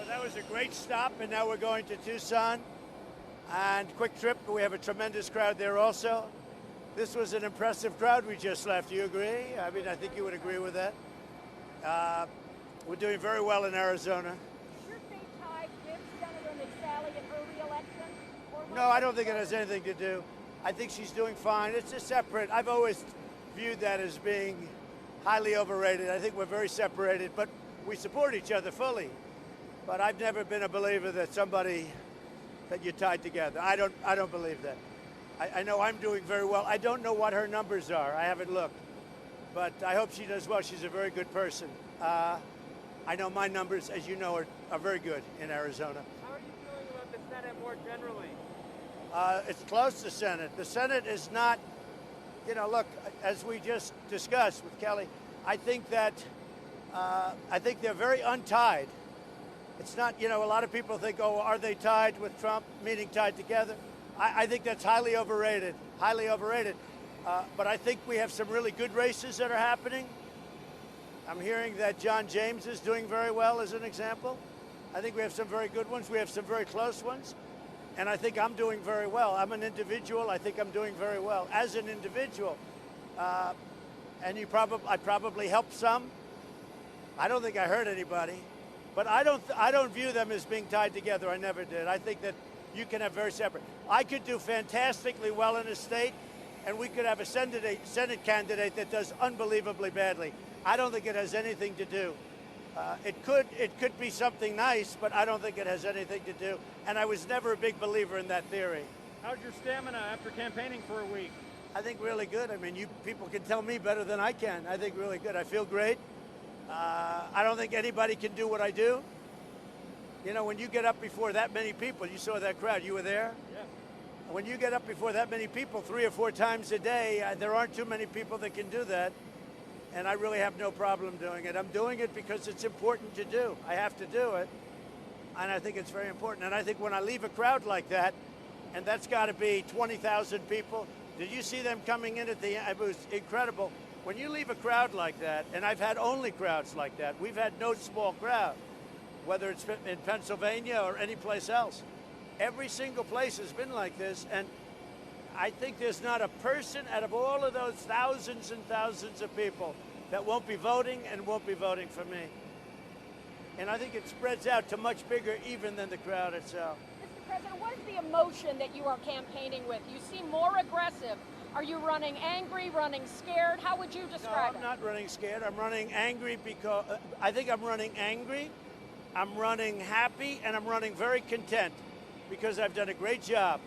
That was a great stop, and now we're going to Tucson. And quick trip, we have a tremendous crowd there also. This was an impressive crowd we just left. Do you agree? I mean, I think you would agree with that. We're doing very well in Arizona. Should they tie with Senator McSally in her re-election? No, I don't think it has anything to do. I think she's doing fine. It's a separate. I've always viewed that as being highly overrated. I think we're very separated, but we support each other fully. But I've never been a believer that you're tied together. I don't believe that. I know I'm doing very well. I don't know what her numbers are. I haven't looked. But I hope she does well. She's a very good person. I know my numbers, as you know, are very good in Arizona. How are you feeling about the Senate more generally? It's close to Senate. The Senate is not, look, as we just discussed with Kelly, I think they're very untied. It's not, a lot of people think, oh, are they tied with Trump, meaning tied together? I think that's highly overrated, but I think we have some really good races that are happening. I'm hearing that John James is doing very well, as an example. I think we have some very good ones. We have some very close ones. And I think I'm doing very well. I'm an individual. I think I'm doing very well as an individual. And I probably helped some. I don't think I hurt anybody. But I don't view them as being tied together. I never did. I think that you can have very separate. I could do fantastically well in a state, and we could have a Senate candidate that does unbelievably badly. I don't think it has anything to do. It could be something nice, but I don't think it has anything to do. And I was never a big believer in that theory. How's your stamina after campaigning for a week? I think really good. I mean, you people can tell me better than I can. I think really good. I feel great. I don't think anybody can do what I do. When you get up before that many people, you saw that crowd, you were there? Yeah. When you get up before that many people 3 or 4 times a day, there aren't too many people that can do that. And I really have no problem doing it. I'm doing it because it's important to do. I have to do it. And I think it's very important. And I think when I leave a crowd like that, and that's got to be 20,000 people, did you see them coming in at the end? It was incredible. When you leave a crowd like that, and I've had only crowds like that, we've had no small crowd, whether it's in Pennsylvania or any place else. Every single place has been like this, and I think there's not a person out of all of those thousands and thousands of people that won't be voting and won't be voting for me. And I think it spreads out to much bigger even than the crowd itself. Mr. President, what is the emotion that you are campaigning with? You seem more aggressive. Are you running angry, running scared? How would you describe it? No, I'm not running scared. I'm running angry because I think I'm running angry. I'm running happy, and I'm running very content because I've done a great job.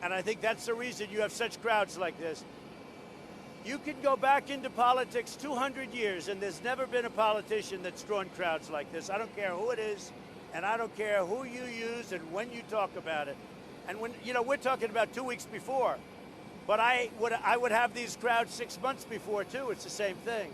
And I think that's the reason you have such crowds like this. You can go back into politics 200 years, and there's never been a politician that's drawn crowds like this. I don't care who it is, and I don't care who you use and when you talk about it. And when, we're talking about 2 weeks before. But I would have these crowds 6 months before, too. It's the same thing.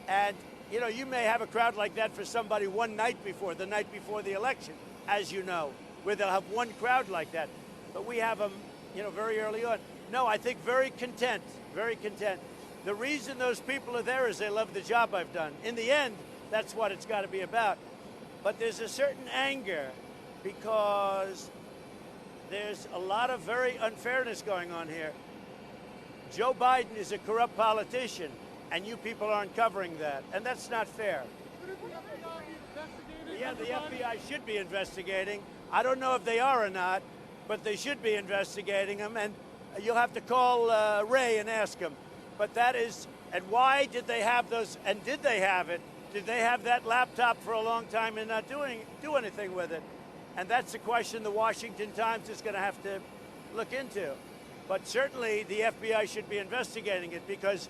And, you may have a crowd like that for somebody one night before, the night before the election, as you know, where they'll have one crowd like that. But we have them, very early on. No, I think very content, very content. The reason those people are there is they love the job I've done. In the end, that's what it's got to be about. But there's a certain anger because there's a lot of very unfairness going on here. Joe Biden is a corrupt politician, and you people aren't covering that, and that's not fair. Yeah, the FBI should be investigating. I don't know if they are or not, but they should be investigating them, and you'll have to call Ray and ask him. But that is, and why did they have those, and did they have it? Did they have that laptop for a long time and not do anything with it? And that's a question the Washington Times is going to have to look into. But certainly the FBI should be investigating it because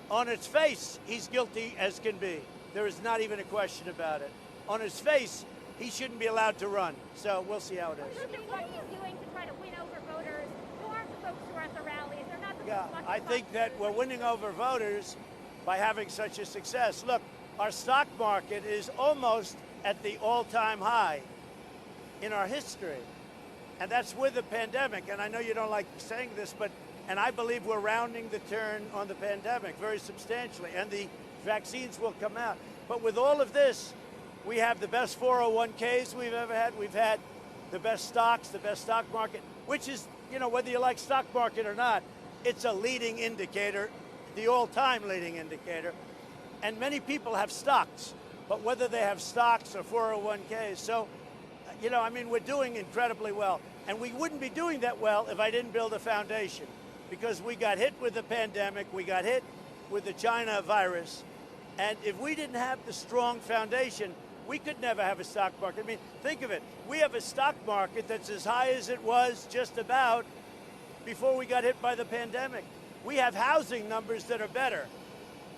on its face, he's guilty as can be. There is not even a question about it. On his face, he shouldn't be allowed to run. So we'll see how it is. What are you doing to try to win over voters? Who aren't the folks who are at the rallies? They're not the Yeah, folks I think that we're winning over voters by having such a success. Look, our stock market is almost at the all-time high in our history. And that's with the pandemic. And I know you don't like saying this, and I believe we're rounding the turn on the pandemic very substantially. And the vaccines will come out. But with all of this, We have the best 401ks we've ever had. We've had the best stocks, the best stock market, which is, you know, whether you like stock market or not, it's a leading indicator, the all-time leading indicator. And many people have stocks, but whether they have stocks or 401ks. So, you know, I mean, we're doing incredibly well. And we wouldn't be doing that well if I didn't build a foundation, because we got hit with the pandemic, we got hit with the China virus. And if we didn't have the strong foundation, we could never have a stock market. I mean, think of it. We have a stock market that's as high as it was just about before we got hit by the pandemic. We have housing numbers that are better.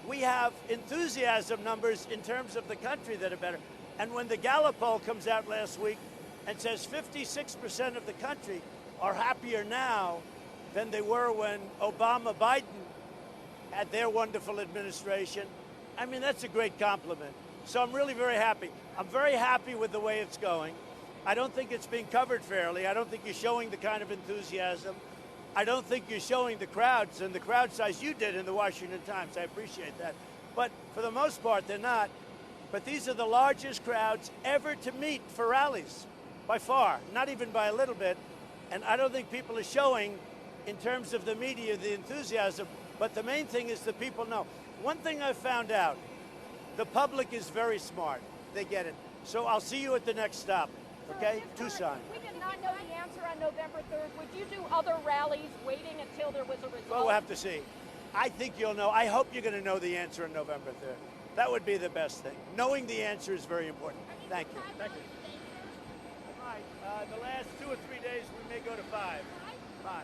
We have enthusiasm numbers in terms of the country that are better. And when the Gaggle poll comes out last week and says 56% of the country are happier now than they were when Obama, Biden had their wonderful administration, I mean, that's a great compliment. So I'm really very happy. I'm very happy with the way it's going. I don't think it's being covered fairly. I don't think you're showing the kind of enthusiasm. I don't think you're showing the crowds and the crowd size you did in the Washington Times. I appreciate that. But for the most part, they're not. But these are the largest crowds ever to meet for rallies, by far, not even by a little bit. And I don't think people are showing, in terms of the media, the enthusiasm. But the main thing is that people know. One thing I've found out, the public is very smart. They get it. So I'll see you at the next stop, okay? Tucson. We did not know the answer on November 3rd. Would you do other rallies waiting until there was a result? Well, we'll have to see. I think you'll know. I hope you're going to know the answer on November 3rd. That would be the best thing. Knowing the answer is very important. Thank you. Thank you. All right. The last 2 or 3 days, we may go to 5. 5.